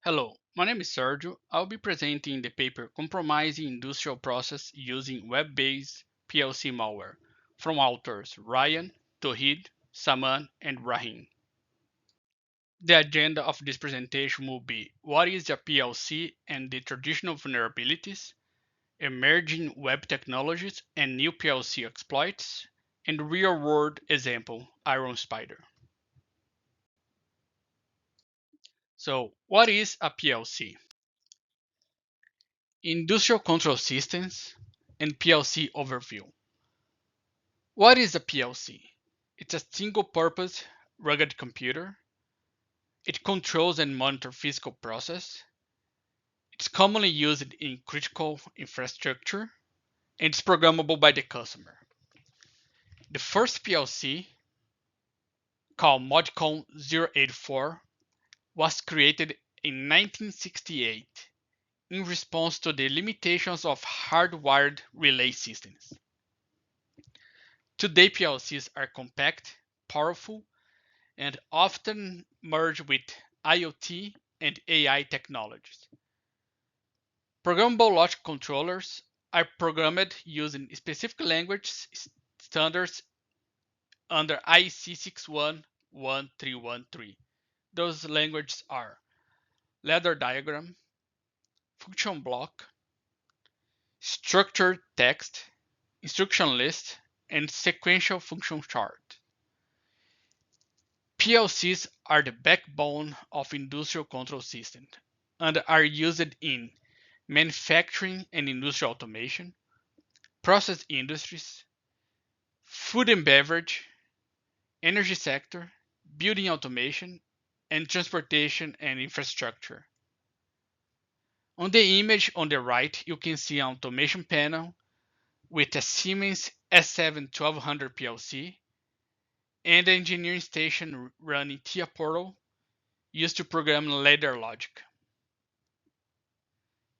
Hello, my name is Sergio. I'll be presenting the paper Compromising Industrial Process Using Web-Based PLC Malware from authors Ryan, Tohid, Saman, and Rahim. The agenda of this presentation will be what is a PLC and the traditional vulnerabilities, emerging web technologies and new PLC exploits, and real-world example, Iron Spider. So, what is a PLC? Industrial Control Systems and PLC Overview. What is a PLC? It's a single-purpose rugged computer. It controls and monitors physical process. It's commonly used in critical infrastructure and it's programmable by the customer. The first PLC, called Modcon 084, was created in 1968 in response to the limitations of hardwired relay systems. Today, PLCs are compact, powerful, and often merge with IoT and AI technologies. Programmable logic controllers are programmed using specific language standards under IEC 61113. Those languages are ladder diagram, function block, structured text, instruction list, and sequential function chart. PLCs are the backbone of industrial control systems and are used in manufacturing and industrial automation, process industries, food and beverage, energy sector, building automation, and transportation and infrastructure. On the image on the right, you can see an automation panel with a Siemens S7-1200 PLC and an engineering station running TIA Portal used to program ladder logic.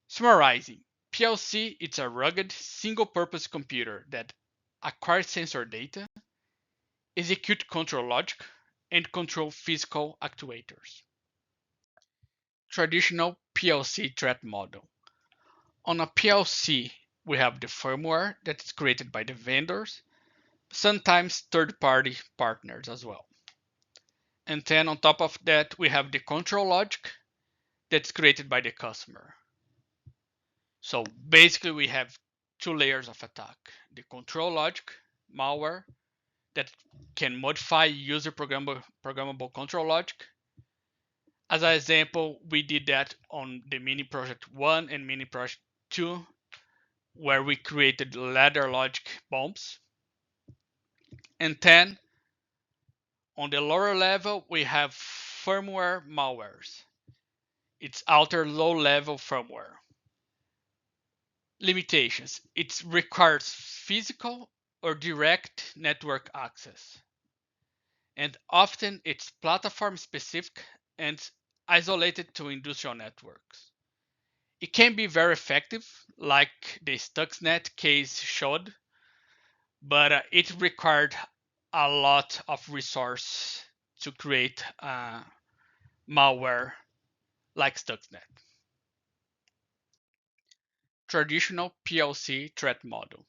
Summarizing, PLC is a rugged, single-purpose computer that acquires sensor data, execute control logic, and control physical actuators. Traditional PLC threat model. On a PLC, we have the firmware that is created by the vendors, sometimes third-party partners as well. And then on top of that, we have the control logic that's created by the customer. So basically, we have two layers of attack: the control logic, malware, that can modify user programmable control logic. As an example, we did that on the mini project 1 and mini project 2, where we created ladder logic bombs. And then on the lower level, we have firmware malwares. It's outer low-level firmware. Limitations. It requires physical or direct network access. And often it's platform specific and isolated to industrial networks. It can be very effective, like the Stuxnet case showed, but it required a lot of resource to create malware like Stuxnet. Traditional PLC threat model.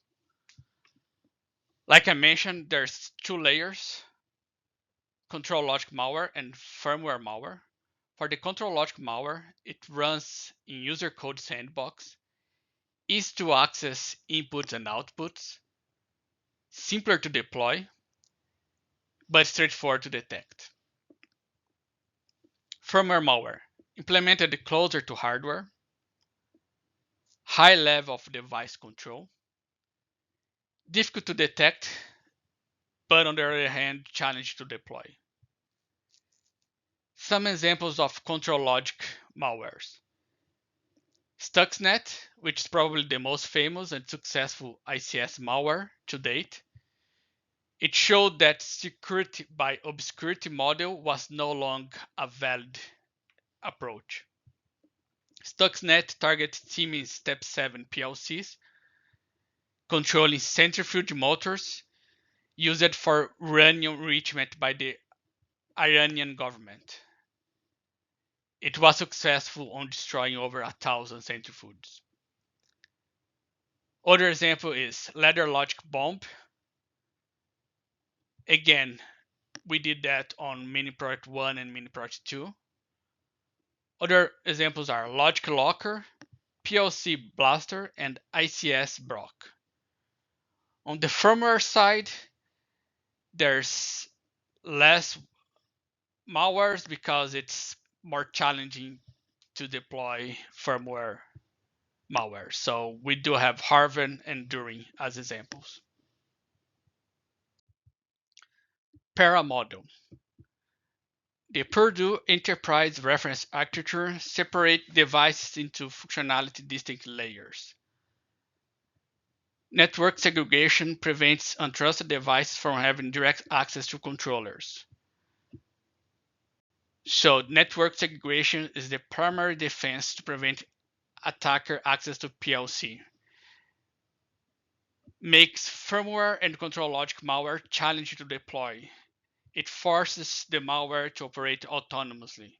Like I mentioned, there's two layers: control logic malware and firmware malware. For the control logic malware, it runs in user code sandbox, easy to access inputs and outputs, simpler to deploy, but straightforward to detect. Firmware malware, implemented closer to hardware, high level of device control, difficult to detect, but on the other hand, challenging to deploy. Some examples of control logic malwares: Stuxnet, which is probably the most famous and successful ICS malware to date. It showed that security by obscurity model was no longer a valid approach. Stuxnet targets Siemens Step 7 PLCs, controlling centrifuge motors used for uranium enrichment by the Iranian government. It was successful on destroying over 1,000 centrifuges. Other example is ladder logic bomb. Again, we did that on mini project 1 and mini project 2. Other examples are logic locker, PLC blaster, and ICS Brock. On the firmware side, there's less malwares because it's more challenging to deploy firmware malware. So we do have Harvard and During as examples. Paramodel. The Purdue Enterprise Reference Architecture separates devices into functionality distinct layers. Network segregation prevents untrusted devices from having direct access to controllers. So network segregation is the primary defense to prevent attacker access to PLC. Makes firmware and control logic malware challenging to deploy. It forces the malware to operate autonomously,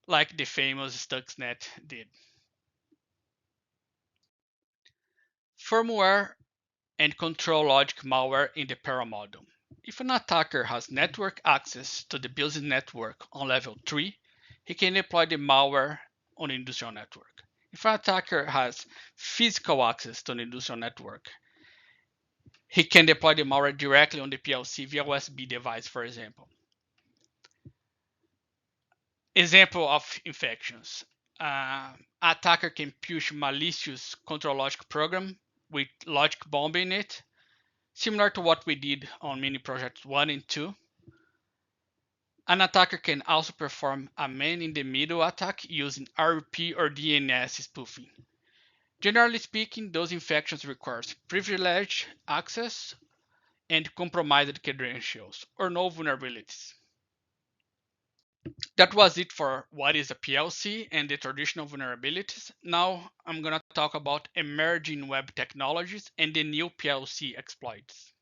like the famous Stuxnet did. Firmware and control logic malware in the paramodel. If an attacker has network access to the business network on level 3, he can deploy the malware on the industrial network. If an attacker has physical access to the industrial network, he can deploy the malware directly on the PLC via USB device, for example. Example of infections. Attacker can push malicious control logic program with logic bomb in it, similar to what we did on mini projects 1 and 2. An attacker can also perform a man-in-the-middle attack using RP or DNS spoofing. Generally speaking, those infections require privileged access and compromised credentials or no vulnerabilities. That was it for what is a PLC and the traditional vulnerabilities. Now I'm going to talk about emerging web technologies and the new PLC exploits.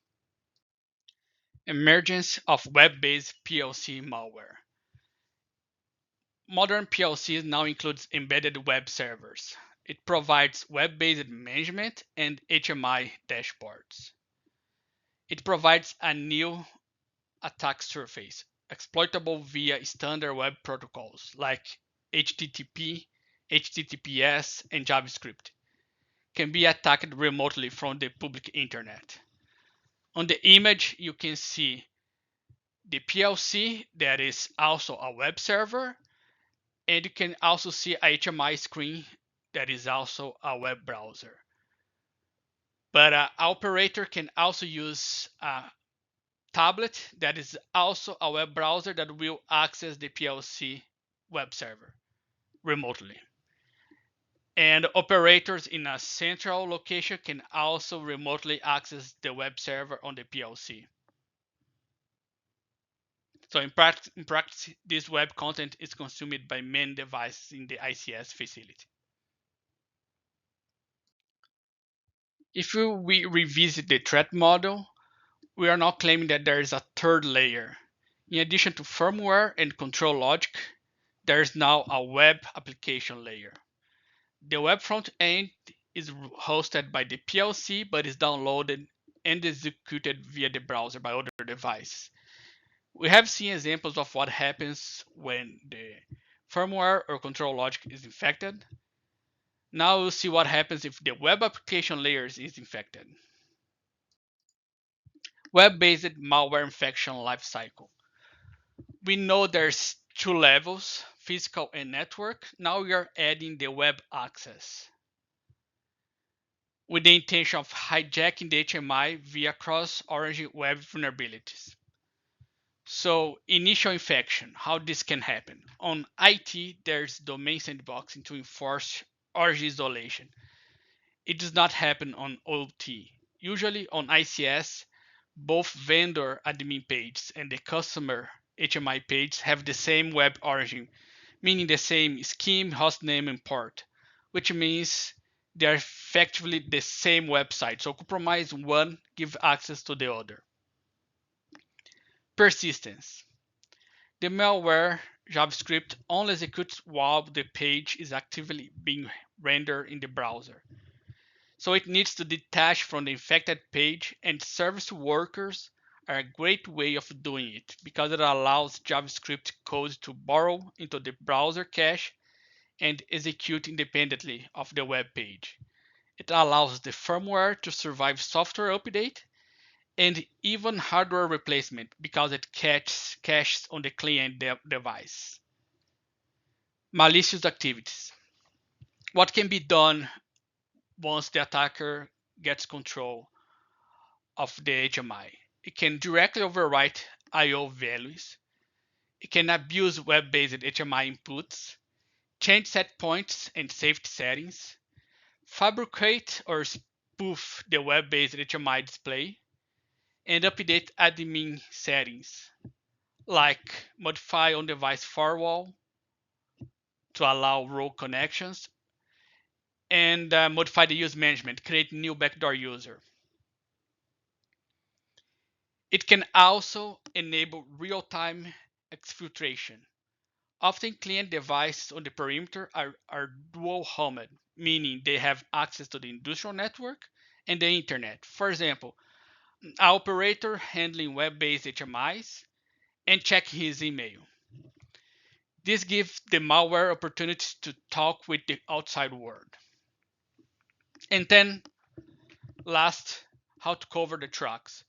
Emergence of web-based PLC malware. Modern PLCs now includes embedded web servers. It provides web-based management and HMI dashboards. It provides a new attack surface, exploitable via standard web protocols like HTTP, HTTPS, and JavaScript. Can be attacked remotely from the public internet. On the image, you can see the PLC that is also a web server, and you can also see a HMI screen that is also a web browser. But an operator can also use a tablet that is also a web browser that will access the PLC web server remotely. And operators in a central location can also remotely access the web server on the PLC. So in practice, this web content is consumed by many devices in the ICS facility. If we revisit the threat model, we are now claiming that there is a third layer. In addition to firmware and control logic, there is now a web application layer. The web front end is hosted by the PLC but is downloaded and executed via the browser by other devices. We have seen examples of what happens when the firmware or control logic is infected. Now we'll see what happens if the web application layer is infected. Web-based malware infection lifecycle. We know there's two levels, physical and network. Now we are adding the web access with the intention of hijacking the HMI via cross-origin web vulnerabilities. So initial infection, how this can happen. On IT, there's domain sandboxing to enforce origin isolation. It does not happen on OT. Usually on ICS, both vendor admin pages and the customer HMI page have the same web origin, meaning the same scheme, hostname, and port, which means they're effectively the same website. So compromise one, give access to the other. Persistence. The malware JavaScript only executes while the page is actively being rendered in the browser. So it needs to detach from the infected page, and service workers are a great way of doing it because it allows JavaScript code to borrow into the browser cache and execute independently of the web page. It allows the firmware to survive software update and even hardware replacement because it caches on the client device. Malicious activities. What can be done once the attacker gets control of the HMI? It can directly overwrite I/O values. It can abuse web-based HMI inputs, change set points and safety settings, fabricate or spoof the web-based HMI display, and update admin settings like modify on-device firewall to allow rogue connections, and modify the use management, create new backdoor user. It can also enable real-time exfiltration. Often client devices on the perimeter are dual-homed, meaning they have access to the industrial network and the internet. For example, an operator handling web-based HMIs and check his email. This gives the malware opportunities to talk with the outside world. And then last, how to cover the tracks.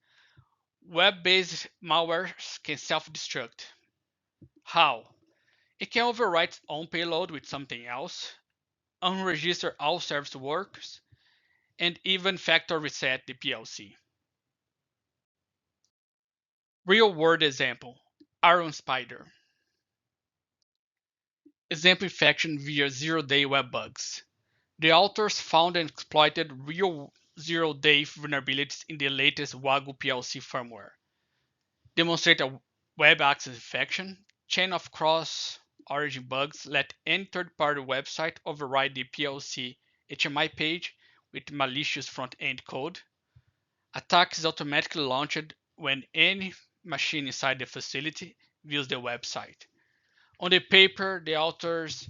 Web-based malware can self-destruct. How? It can overwrite its own payload with something else, unregister all service workers, and even factory reset the PLC. Real-world example, Iron Spider. Example infection via zero-day web bugs. The authors found and exploited real zero-day vulnerabilities in the latest Wagyu PLC firmware. Demonstrate a web access infection, chain of cross-origin bugs, let any third-party website override the PLC HMI page with malicious front-end code. Attack is automatically launched when any machine inside the facility views the website. On the paper, the authors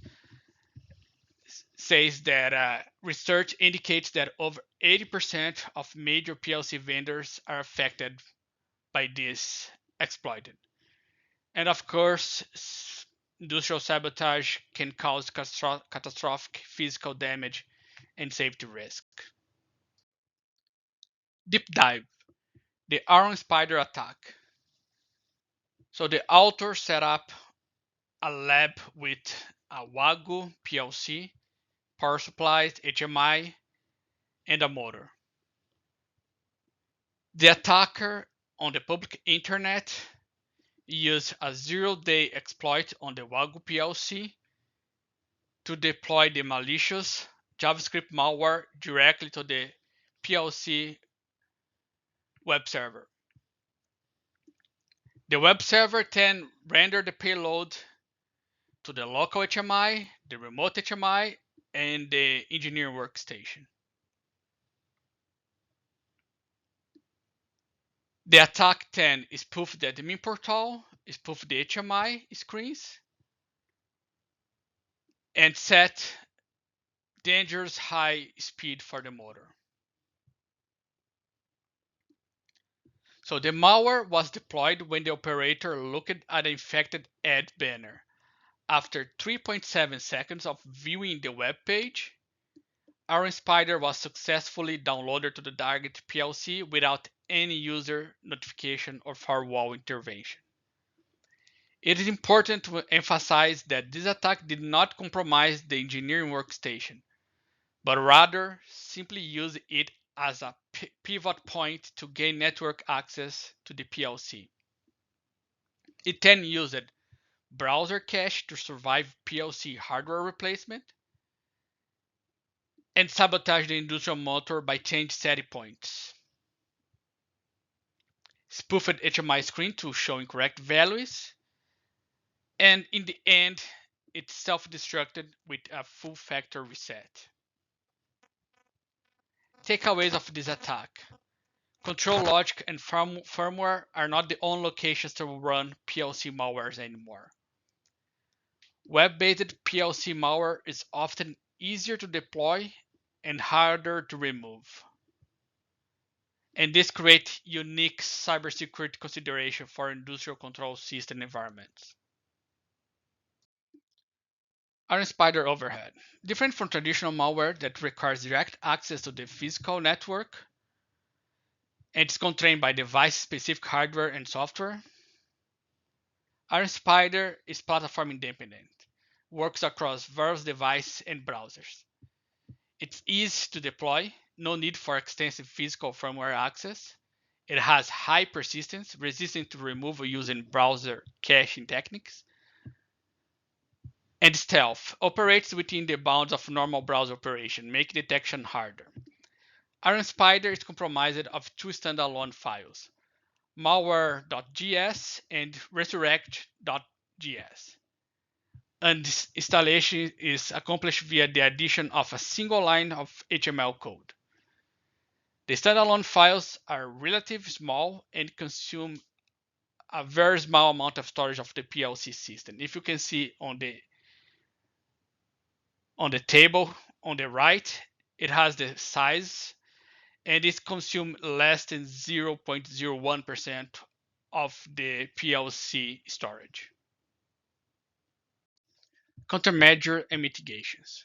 says that research indicates that over 80% of major PLC vendors are affected by this exploit. And of course, industrial sabotage can cause catastrophic physical damage and safety risk. Deep dive, the Iron Spider attack. So the author set up a lab with a Wagyu PLC, power supplies, HMI, and a motor. The attacker on the public internet used a zero-day exploit on the Wagyu PLC to deploy the malicious JavaScript malware directly to the PLC web server. The web server then rendered the payload to the local HMI, the remote HMI, and the engineering workstation. The attack then spoofed the admin portal, spoofed the HMI screens, and set dangerous high speed for the motor. So the malware was deployed when the operator looked at the infected ad banner. After 3.7 seconds of viewing the web page, Iron Spider was successfully downloaded to the target PLC without any user notification or firewall intervention. It is important to emphasize that this attack did not compromise the engineering workstation, but rather simply used it as a pivot point to gain network access to the PLC. It then used browser cache to survive PLC hardware replacement and sabotage the industrial motor by changing setting points. Spoofed HMI screen to show incorrect values, and in the end, it self-destructed with a full factory reset. Takeaways of this attack. Control logic and firmware are not the only locations to run PLC malwares anymore. Web-based PLC malware is often easier to deploy and harder to remove. And this creates unique cybersecurity consideration for industrial control system environments. Iron Spider overhead. Different from traditional malware that requires direct access to the physical network and is constrained by device-specific hardware and software, Iron Spider is platform independent, works across various devices and browsers. It's easy to deploy, no need for extensive physical firmware access. It has high persistence, resistant to removal using browser caching techniques, and stealth, operates within the bounds of normal browser operation, making detection harder. Iron Spider is comprised of two standalone files, malware.gs and resurrect.gs. And installation is accomplished via the addition of a single line of HTML code. The standalone files are relatively small and consume a very small amount of storage of the PLC system. If you can see on the table on the right, it has the size and it consumes less than 0.01% of the PLC storage. Countermeasure and mitigations.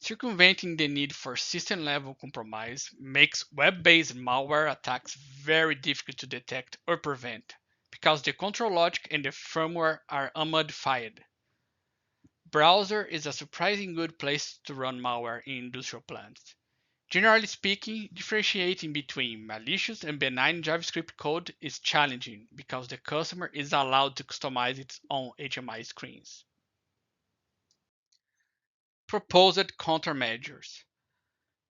Circumventing the need for system-level compromise makes web-based malware attacks very difficult to detect or prevent because the control logic and the firmware are unmodified. Browser is a surprisingly good place to run malware in industrial plants. Generally speaking, differentiating between malicious and benign JavaScript code is challenging because the customer is allowed to customize its own HMI screens. Proposed countermeasures.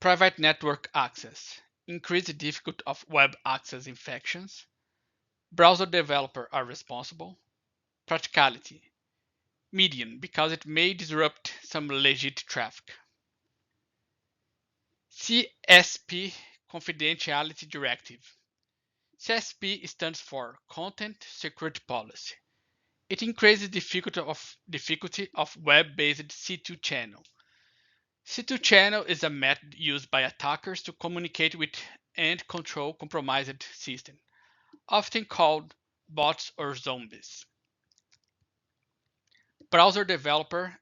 Private network access. Increase the difficulty of web access infections. Browser developers are responsible. Practicality. Medium, because it may disrupt some legit traffic. CSP Confidentiality Directive. CSP stands for Content Security Policy. It increases the difficulty of web-based C2 channel. C2 channel is a method used by attackers to communicate with and control compromised systems, often called bots or zombies. Browser developer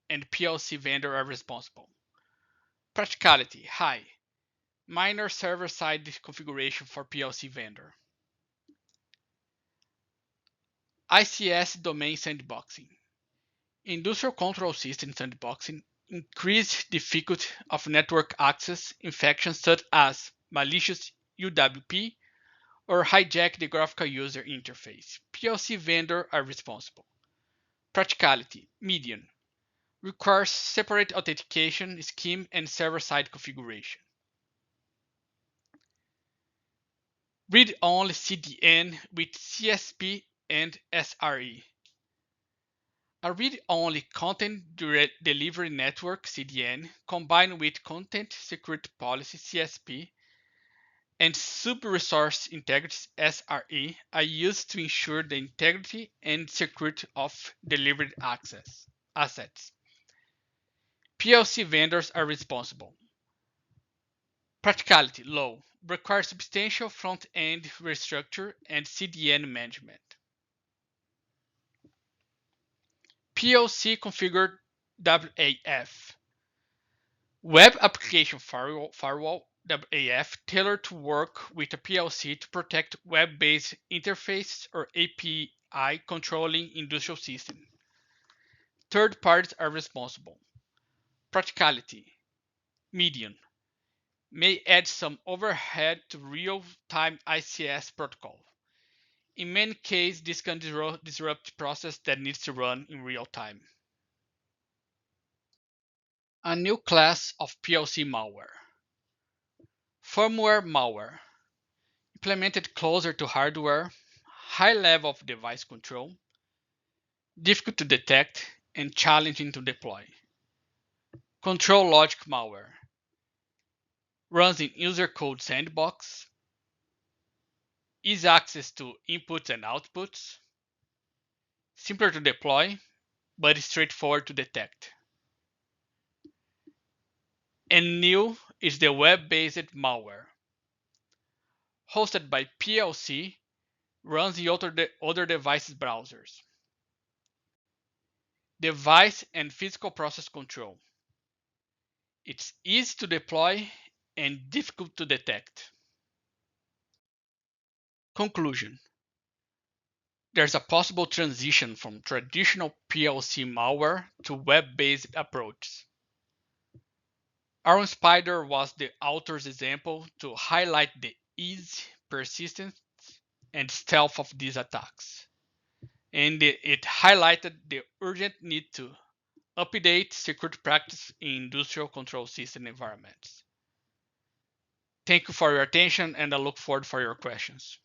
and PLC vendor are responsible. Practicality high. Minor server-side configuration for PLC vendor. ICS domain sandboxing. Industrial control system sandboxing increase difficulty of network access infections such as malicious UWP or hijack the graphical user interface. PLC vendor are responsible. Practicality medium. Requires separate authentication scheme and server-side configuration. Read-only CDN with CSP and SRE. A read-only content delivery network (CDN) combined with content security policy (CSP) and sub-resource integrity (SRE) are used to ensure the integrity and security of delivered assets. PLC vendors are responsible. Practicality low, requires substantial front-end restructure and CDN management. PLC configured WAF. Web Application Firewall (WAF) tailored to work with a PLC to protect web-based interface or API controlling industrial systems. Third parties are responsible. Practicality medium. May add some overhead to real-time ICS protocol. In many cases, this can disrupt process that needs to run in real time. A new class of PLC malware. Firmware malware. Implemented closer to hardware, high level of device control, difficult to detect, and challenging to deploy. Control logic malware. Runs in user code sandbox, easy access to inputs and outputs, simpler to deploy, but straightforward to detect. And new is the web-based malware. Hosted by PLC, runs in other devices' browsers. Device and physical process control. It's easy to deploy and difficult to detect. Conclusion. There's a possible transition from traditional PLC malware to web-based approaches. Aaron Spider was the author's example to highlight the ease, persistence, and stealth of these attacks. And it highlighted the urgent need to update security practice in industrial control system environments. Thank you for your attention, and I look forward for your questions.